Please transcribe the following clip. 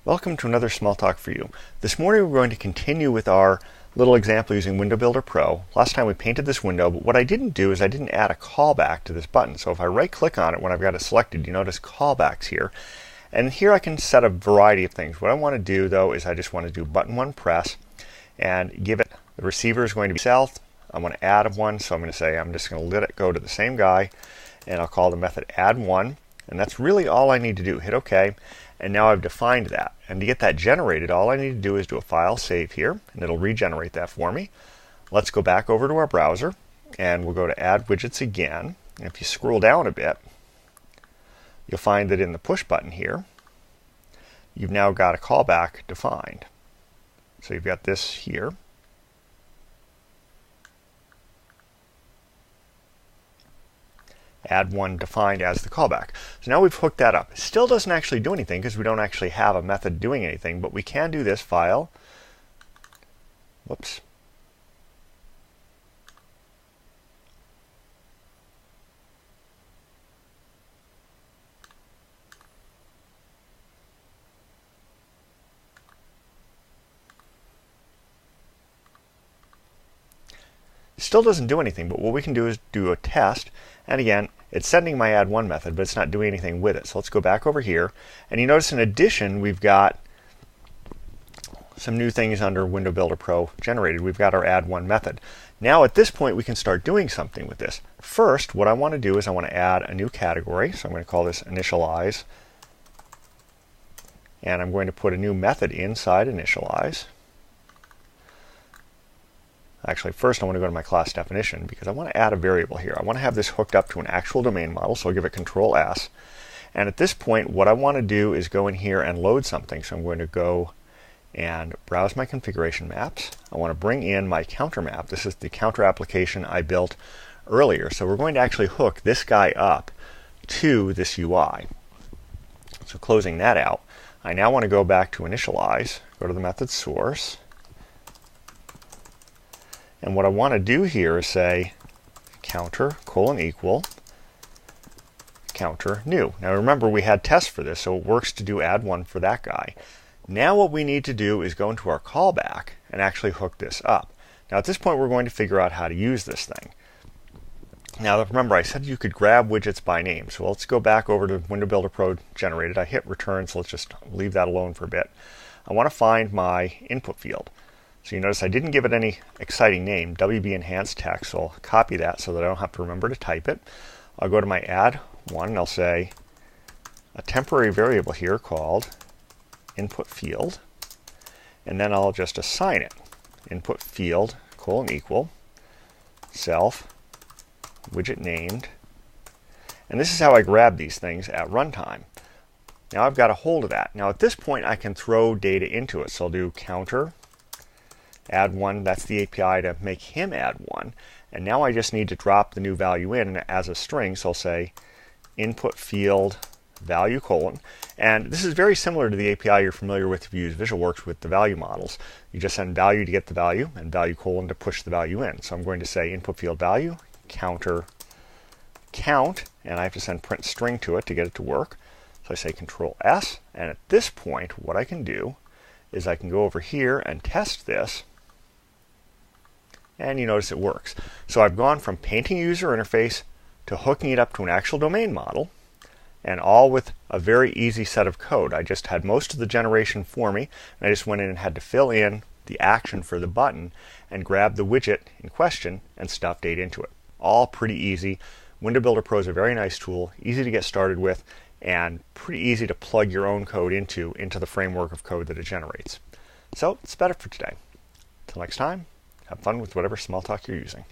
Welcome to another Small Talk for You. This morning we're going to continue with our little example using Window Builder Pro. Last time we painted this window, but what I didn't do is I didn't add a callback to this button. So if I right click on it when I've got it selected, you notice callbacks here. And here I can set a variety of things. What I want to do though is I just want to do button one press and give it, the receiver is going to be south. I want to add one, so I'm going to say I'm just going to let it go to the same guy, and I'll call the method add one. And that's really all I need to do. Hit OK, and now I've defined that. And to get that generated, all I need to do is do a file save here, and it'll regenerate that for me. Let's go back over to our browser, and we'll go to Add Widgets again. And if you scroll down a bit, you'll find that in the push button here, you've now got a callback defined. So you've got this here. Add one defined as the callback. So now we've hooked that up. It still doesn't actually do anything because we don't actually have a method doing anything, but we can do this file. Whoops. It still doesn't do anything, but what we can do is do a test. And again, it's sending my add one method, but it's not doing anything with it. So let's go back over here. And you notice in addition, we've got some new things under Window Builder Pro generated. We've got our add one method. Now at this point, we can start doing something with this. First, what I want to do is I want to add a new category. So I'm going to call this initialize. And I'm going to put a new method inside initialize. Actually, first I want to go to my class definition because I want to add a variable here. I want to have this hooked up to an actual domain model, so I'll give it Control S. And at this point, what I want to do is go in here and load something. So I'm going to go and browse my configuration maps. I want to bring in my counter map. This is the counter application I built earlier. So we're going to actually hook this guy up to this UI. So closing that out, I now want to go back to initialize, go to the method source. And what I want to do here is say counter equal counter new. Now remember, we had tests for this, so it works to do add one for that guy. Now what we need to do is go into our callback and actually hook this up. Now at this point, we're going to figure out how to use this thing. Now remember, I said you could grab widgets by name. So let's go back over to Window Builder Pro generated. I hit return, so let's just leave that alone for a bit. I want to find my input field. So you notice I didn't give it any exciting name, WB Enhanced Text, so I'll copy that so that I don't have to remember to type it. I'll go to my add one and I'll say a temporary variable here called input field, and then I'll just assign it input field equal self widget named, and this is how I grab these things at runtime. Now I've got a hold of that. Now at this point I can throw data into it, so I'll do counter add one, that's the API to make him add one. And now I just need to drop the new value in as a string, so I'll say input field value colon. And this is very similar to the API you're familiar with if you use VisualWorks with the value models. You just send value to get the value and value colon to push the value in. So I'm going to say input field value, counter count, and I have to send print string to it to get it to work. So I say Control S, and at this point what I can do is I can go over here and test this. And you notice it works. So I've gone from painting a user interface to hooking it up to an actual domain model, and all with a very easy set of code. I just had most of the generation for me, and I just went in and had to fill in the action for the button and grab the widget in question and stuff data into it. All pretty easy. Window Builder Pro is a very nice tool, easy to get started with, and pretty easy to plug your own code into the framework of code that it generates. So that's about it for today. Until next time, have fun with whatever small talk you're using.